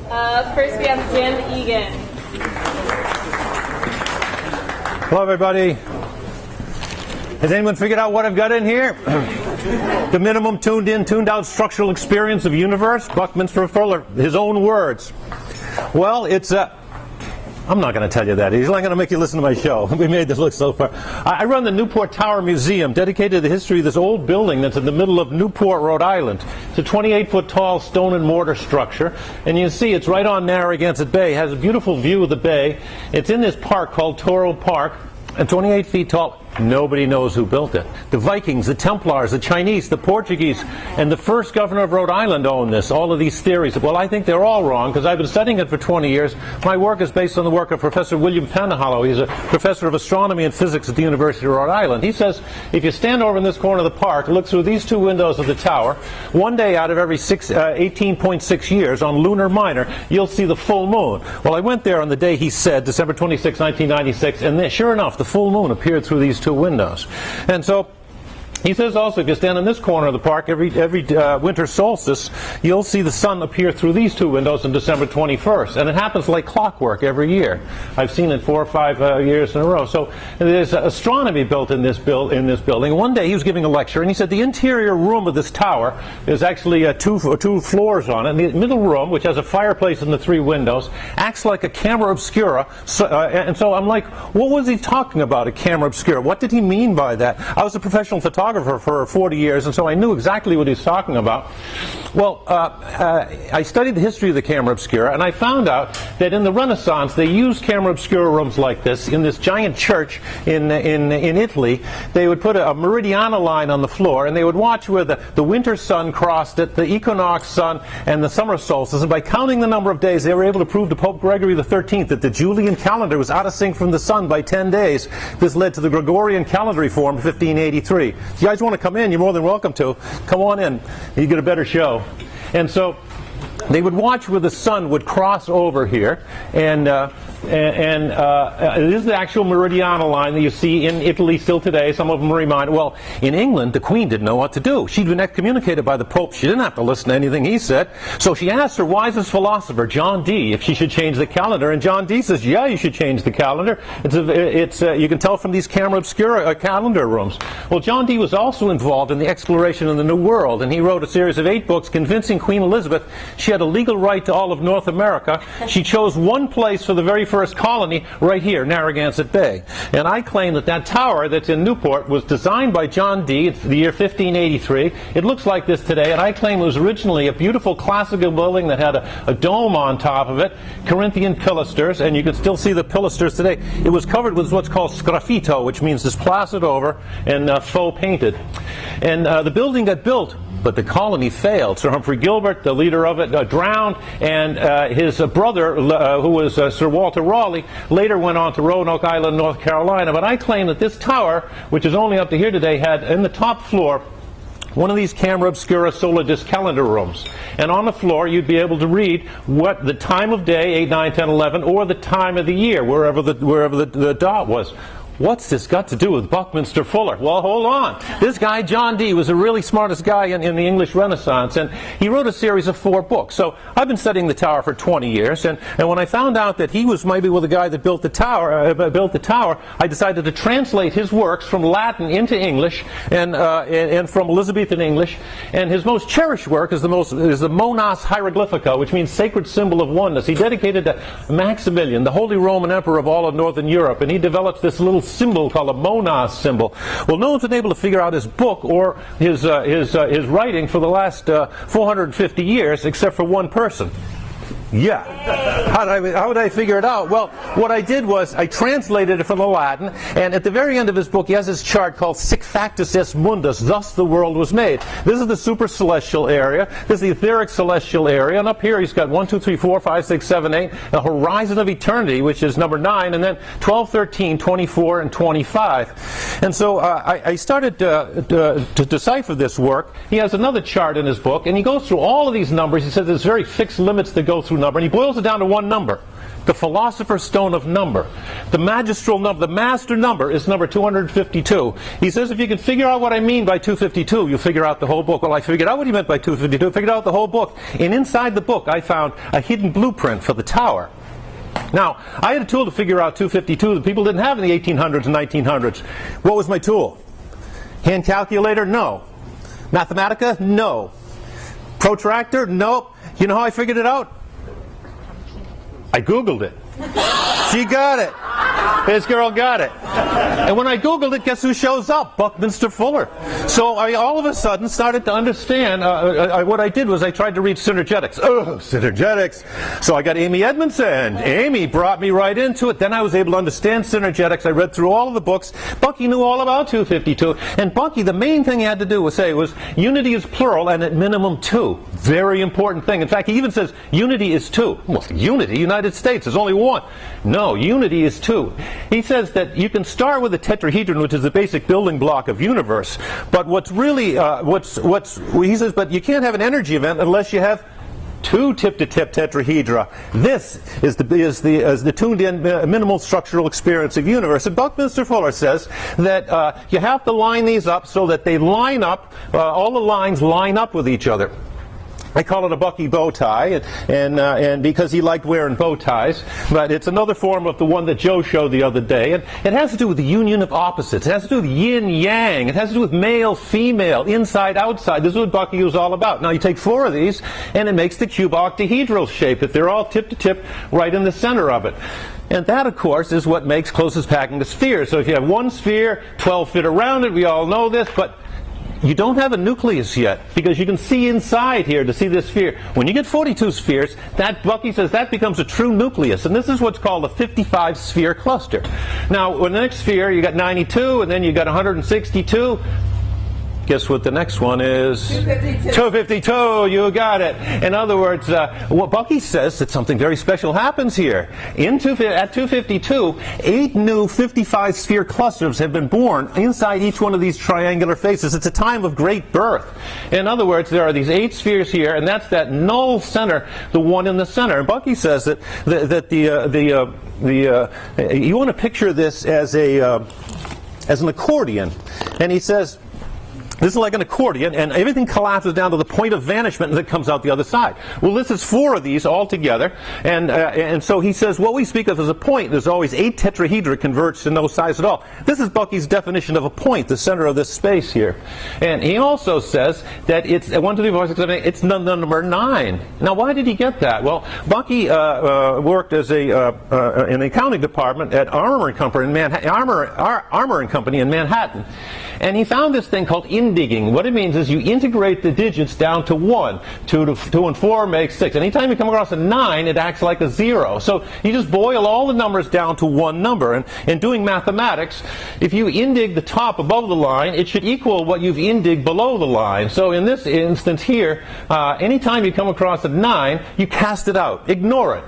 First we have Jim Egan. Hello, everybody. Has anyone figured out what I've got in here? The minimum tuned in, tuned out structural experience of universe, Buckminster Fuller, his own words. Well, it's I'm not going to tell you that. He's only going to make you listen to my show. We made this look so far. I run the Newport Tower Museum, dedicated to the history of this old building that's in the middle of Newport, Rhode Island. It's a 28-foot tall stone and mortar structure, and you see it's right on Narragansett Bay. It has a beautiful view of the bay. It's in this park called Toro Park, and 28 feet tall. Nobody knows who built it. The Vikings, the Templars, the Chinese, the Portuguese, and the first governor of Rhode Island owned this. All of these theories. Well, I think they're all wrong because I've been studying it for 20 years. My work is based on the work of Professor William Penhallow. He's a professor of astronomy and physics at the University of Rhode Island. He says if you stand over in this corner of the park, look through these two windows of the tower, one day out of every 18.6 years on lunar minor, you'll see the full moon. Well, I went there on the day he said, December 26, 1996, and sure enough, the full moon appeared through these two windows. And so he says also, if you stand in this corner of the park every winter solstice, you'll see the sun appear through these two windows on December 21st. And it happens like clockwork every year. I've seen it 4 or 5 years in a row. So there's astronomy built in this building. One day he was giving a lecture, and he said the interior room of this tower is actually two floors on it. And the middle room, which has a fireplace in the 3 windows, acts like a camera obscura. And so I'm like, what was he talking about, a camera obscura? What did he mean by that? I was a professional photographer for 40 years, and so I knew exactly what he was talking about. Well, I studied the history of the camera obscura, and I found out that in the Renaissance they used camera obscura rooms like this in this giant church in Italy. They would put a meridiana line on the floor, and they would watch where the winter sun crossed it, the equinox sun, and the summer solstice. And by counting the number of days, they were able to prove to Pope Gregory XIII that the Julian calendar was out of sync from the sun by 10 days. This led to the Gregorian calendar reform of 1583. If you guys want to come in, you're more than welcome to. Come on in. You get a better show. And so they would watch where the sun would cross over here, and this is the actual meridiana line that you see in Italy still today. Some of them remind. Well, in England, the Queen didn't know what to do. She'd been excommunicated by the Pope. She didn't have to listen to anything he said. So she asked her wisest philosopher, John Dee, if she should change the calendar. And John Dee says, yeah, you should change the calendar. You can tell from these camera obscura calendar rooms. Well, John Dee was also involved in the exploration of the New World, and he wrote a series of 8 books convincing Queen Elizabeth she had a legal right to all of North America. She chose one place for the very first colony, right here, Narragansett Bay. And I claim that tower that's in Newport was designed by John Dee. It's the year 1583. It looks like this today, and I claim it was originally a beautiful classical building that had a dome on top of it, Corinthian pilasters, and you can still see the pilasters today. It was covered with what's called sgraffito, which means it's plastered over and faux painted. And the building got built, but the colony failed. Sir Humphrey Gilbert, the leader of it, drowned, and his brother, who was Sir Walter Raleigh, later went on to Roanoke Island, North Carolina. But I claim that this tower, which is only up to here today, had in the top floor one of these camera obscura solar disk calendar rooms. And on the floor you'd be able to read what the time of day, 8, 9, 10, 11, or the time of the year, wherever the dot was. What's this got to do with Buckminster Fuller? Well, hold on. This guy, John Dee, was the really smartest guy in the English Renaissance, and he wrote a series of 4 books. So I've been studying the tower for 20 years, and when I found out that he was maybe the guy that built the tower, I decided to translate his works from Latin into English and from Elizabethan English. And his most cherished work is the Monas Hieroglyphica, which means sacred symbol of oneness. He dedicated to Maximilian, the Holy Roman Emperor of all of Northern Europe, and he developed this little symbol called a Monas symbol. Well, no one's been able to figure out his book or his writing for the last 450 years, except for one person. Yeah. How would I figure it out? Well, what I did was I translated it from the Latin, and at the very end of his book he has this chart called Sic Factus Est Mundus, thus the world was made. This is the super celestial area, this is the etheric celestial area, and up here he's got 1, 2, 3, 4, 5, 6, 7, 8, the horizon of eternity, which is number 9, and then 12, 13, 24, and 25. And so I started to decipher this work. He has another chart in his book, and he goes through all of these numbers. He says there's very fixed limits that go through true number, and he boils it down to one number. The philosopher's stone of number. The magistral number, the master number is number 252. He says if you can figure out what I mean by 252, you figure out the whole book. Well, I figured out what he meant by 252, figured out the whole book. And inside the book, I found a hidden blueprint for the tower. Now, I had a tool to figure out 252 that people didn't have in the 1800s and 1900s. What was my tool? Hand calculator? No. Mathematica? No. Protractor? Nope. You know how I figured it out? I Googled it. She got it. This girl got it. And when I Googled it, guess who shows up? Buckminster Fuller. So I all of a sudden started to understand. What I did was I tried to read Synergetics. Oh, Synergetics. So I got Amy Edmondson. Amy brought me right into it. Then I was able to understand Synergetics. I read through all of the books. Bucky knew all about 252. And Bucky, the main thing he had to do was say was unity is plural and at minimum two. Very important thing. In fact, he even says unity is two. Well, unity, United States, there's only one. No, unity is two. He says that you can start with a tetrahedron, which is the basic building block of universe. But what's really, he says, but you can't have an energy event unless you have two tip-to-tip tetrahedra. This is the tuned-in minimal structural experience of universe. And Buckminster Fuller says that you have to line these up so that they line up, all the lines line up with each other. I call it a Bucky Bow Tie, and because he liked wearing bow ties, but it's another form of the one that Joe showed the other day, and it has to do with the union of opposites. It has to do with yin-yang. It has to do with male-female, inside-outside. This is what Bucky was all about. Now you take four of these, and it makes the cube octahedral shape, if they're all tip-to-tip right in the center of it. And that, of course, is what makes closest packing a sphere. So if you have one sphere, 12 fit around it, we all know this, but you don't have a nucleus yet, because you can see inside here to see this sphere. When you get 42 spheres, that, Bucky says, that becomes a true nucleus, and this is what's called a 55-sphere cluster. Now, with the next sphere, you got 92, and then you got 162. Guess what the next one is? 252. 252, you got it. In other words, what Bucky says that something very special happens here. At 252, 8 new 55-sphere clusters have been born inside each one of these triangular faces. It's a time of great birth. In other words, there are these 8 spheres here, and that's that null center, the one in the center. And Bucky says that you want to picture this as an accordion, and he says, this is like an accordion, and everything collapses down to the point of vanishment that comes out the other side. Well, this is 4 of these all together, and so he says what we speak of as a point, there's always 8 tetrahedra converged to no size at all. This is Bucky's definition of a point, the center of this space here. And he also says that it's 1, 2, 3, 4, 6, 7, 8, it's number 9. Now, why did he get that? Well, Bucky worked as in the accounting department at Armour and Company in Manhattan. And he found this thing called indigging. What it means is you integrate the digits down to 1. 2 and 4 makes 6. Anytime you come across a 9, it acts like a 0. So you just boil all the numbers down to one number. And in doing mathematics, if you indig the top above the line, it should equal what you've indigged below the line. So in this instance here, anytime you come across a 9, you cast it out. Ignore it.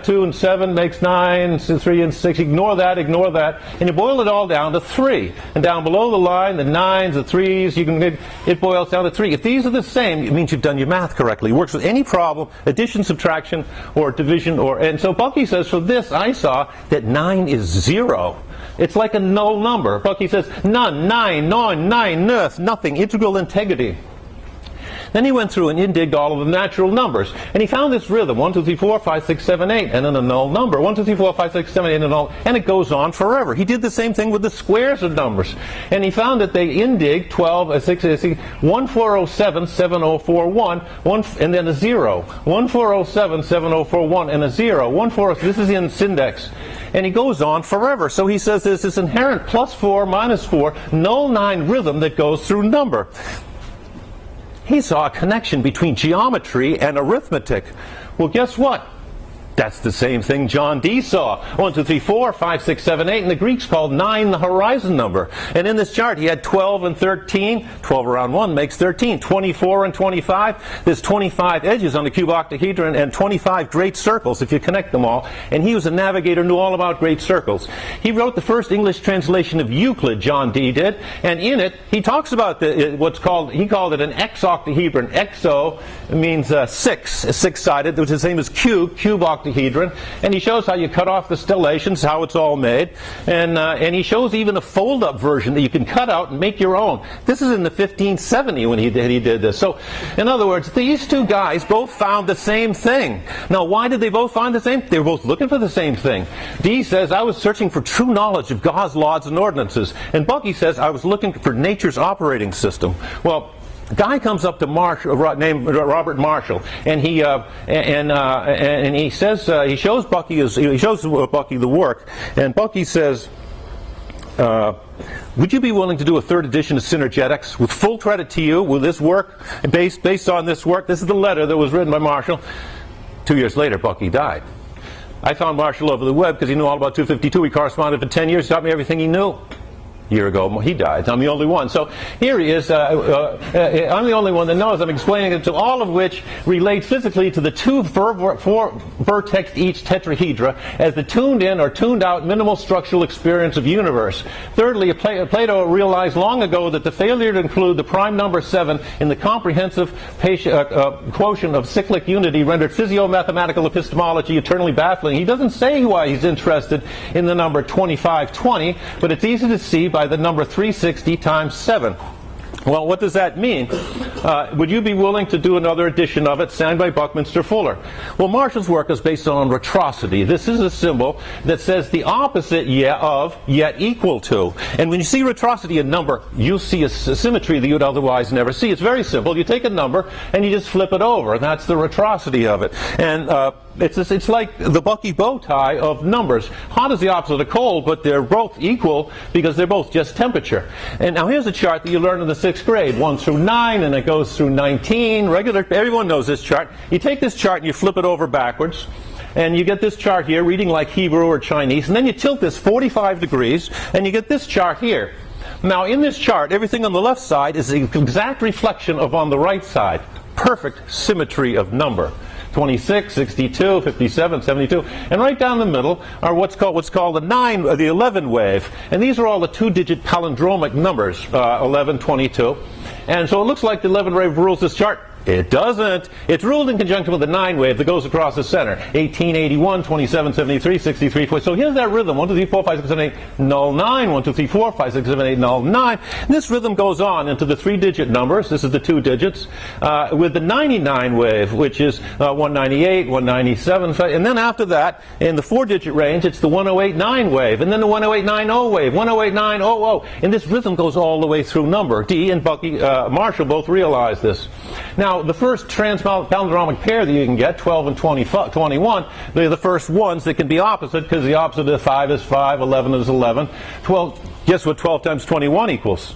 2 and 7 makes 9, 3 and 6. Ignore that, and you boil it all down to 3. And down below the line, the 9s, the 3s, it boils down to 3. If these are the same, it means you've done your math correctly. It works with any problem, addition, subtraction, or division. And so Bucky says, for this, I saw that 9 is 0. It's like a null number. Bucky says, none, 9, nothing, integral integrity. Then he went through and indigged all of the natural numbers. And he found this rhythm, 1, 2, 3, 4, 5, 6, 7, 8, and then a null number. 1, 2, 3, 4, 5, 6, 7, 8, and a null. And it goes on forever. He did the same thing with the squares of numbers. And he found that they indigged 1407, 7041, and then a 0. 1407, 7041, and a 0. This is in Syndex. And he goes on forever. So he says there's this inherent +4, -4, null 9 rhythm that goes through number. He saw a connection between geometry and arithmetic. Well, guess what? That's the same thing John Dee saw. 1, 2, 3, 4, 5, 6, 7, 8, and the Greeks called 9 the horizon number. And in this chart he had 12 and 13. 12 around 1 makes 13. 24 and 25. There's 25 edges on the cube octahedron and 25 great circles if you connect them all. And he was a navigator, knew all about great circles. He wrote the first English translation of Euclid, John Dee did, and in it he talks about what's called, he called it an X-octahedron. Exo means six-sided, which is the same as cube octahedron, and he shows how you cut off the stellations, how it's all made, and he shows even a fold-up version that you can cut out and make your own. This is in the 1570 when he did this. So, in other words, these two guys both found the same thing. Now, why did they both find the same? They were both looking for the same thing. Dee says, I was searching for true knowledge of God's laws and ordinances, and Bucky says, I was looking for nature's operating system. Well, a guy comes up to named Robert Marshall, and he says he shows Bucky the work, and Bucky says, would you be willing to do a third edition of Synergetics with full credit to you? Will this work based on this work? This is the letter that was written by Marshall. 2 years later, Bucky died. I found Marshall over the web because he knew all about 252. He corresponded for 10 years, taught me everything he knew. A year ago, he died. I'm the only one. So here he is. I'm the only one that knows. I'm explaining it to all of which relate physically to the two vertex each tetrahedra as the tuned in or tuned out minimal structural experience of universe. Thirdly, Plato realized long ago that the failure to include the prime number 7 in the comprehensive quotient of cyclic unity rendered physio-mathematical epistemology eternally baffling. He doesn't say why he's interested in the number 2520, but it's easy to see by the number 360 times 7. Well, what does that mean? Would you be willing to do another edition of it, signed by Buckminster Fuller? Well, Marshall's work is based on retrosity. This is a symbol that says the opposite of, yet equal to. And when you see retrosity in number, you see a symmetry that you'd otherwise never see. It's very simple. You take a number and you just flip it over, and that's the retrosity of it. And it's like the Bucky Bow Tie of numbers. Hot is the opposite of cold, but they're both equal because they're both just temperature. And now here's a chart that you learned in the 6th grade, 1 through 9, and it goes through 19. Everyone knows this chart. You take this chart and you flip it over backwards, and you get this chart here, reading like Hebrew or Chinese, and then you tilt this 45 degrees, and you get this chart here. Now, in this chart, everything on the left side is the exact reflection of on the right side. Perfect symmetry of number. 26, 62, 57, 72, and right down the middle are what's called the 11 wave, and these are all the 2-digit palindromic numbers, 11, 22, and so it looks like the 11 wave rules this chart. It doesn't. It's ruled in conjunction with the 9 wave that goes across the center. 18, 81, 27, 73, 63, 40. So here's that rhythm. 1, 2, 3, 4, 5, 6, 7, 8, null 9. 1, 2, 3, 4, 5, 6, 7, 8, null 9. And this rhythm goes on into the 3-digit numbers. This is the 2 digits. With the 99 wave, which is 198, 197. And then after that, in the 4-digit range, it's the 1089 wave. And then the 10890 wave, 108900. And this rhythm goes all the way through number. Dee and Bucky Marshall both realized this. Now, the first transpalindromic pair that you can get, 12 and 21, they're the first ones that can be opposite, because the opposite of 5 is 5, 11 is 11. 12, guess what 12 times 21 equals?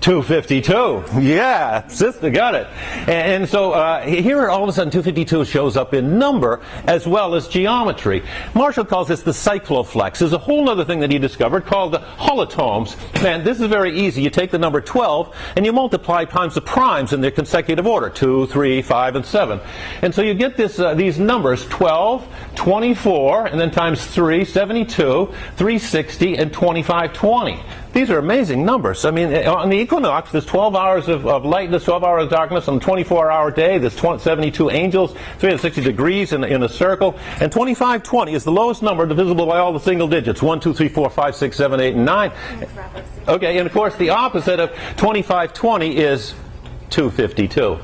252. Yeah, sister, got it. And so here all of a sudden 252 shows up in number as well as geometry. Marshall calls this the cycloflex. There's a whole other thing that he discovered called the holotomes. And this is very easy. You take the number 12 and you multiply times the primes in their consecutive order, 2, 3, 5, and 7. And so you get these numbers, 12, 24, and then times 3, 72, 360, and 2520. These are amazing numbers. I mean, on the equinox, there's 12 hours of lightness, 12 hours of darkness. On a 24-hour day, there's 72 angels, 360 degrees in a circle. And 2520 is the lowest number divisible by all the single digits. 1, 2, 3, 4, 5, 6, 7, 8, and 9. Okay, and of course, the opposite of 2520 is 252.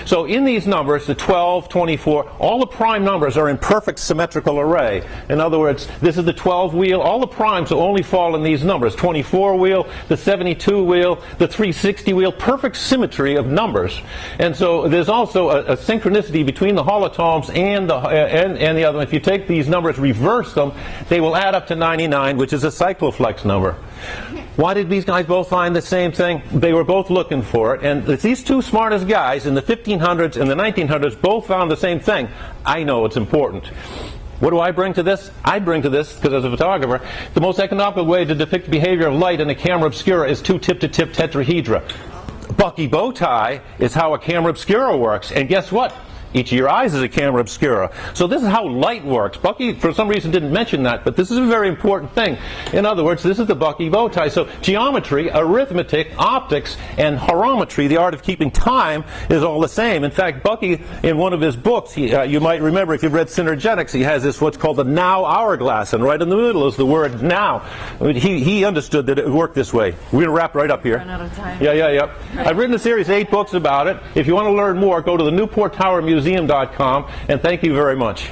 So in these numbers, the 12, 24, all the prime numbers are in perfect symmetrical array. In other words, this is the 12 wheel. All the primes will only fall in these numbers. 24 wheel, the 72 wheel, the 360 wheel, perfect symmetry of numbers. And so there's also a synchronicity between the holotomes and the other. If you take these numbers, reverse them, they will add up to 99, which is a cycloflex number. Why did these guys both find the same thing? They were both looking for it, and these two smartest guys in the 1500s and the 1900s both found the same thing. I know it's important. What do I bring to this? I bring to this, because as a photographer, the most economical way to depict the behavior of light in a camera obscura is two tip-to-tip tetrahedra. Bucky Bow Tie is how a camera obscura works, and guess what? Each of your eyes is a camera obscura. So this is how light works. Bucky, for some reason, didn't mention that, but this is a very important thing. In other words, this is the Bucky Bow Tie. So geometry, arithmetic, optics, and horometry, the art of keeping time, is all the same. In fact, Bucky, in one of his books, you might remember if you've read Synergetics, he has this what's called the now hourglass, and right in the middle is the word now. I mean, he understood that it worked this way. We're going to wrap right up here. Run out of time. Yeah. I've written a series, 8 books about it. If you want to learn more, go to the Newport Tower Museum.com, and thank you very much.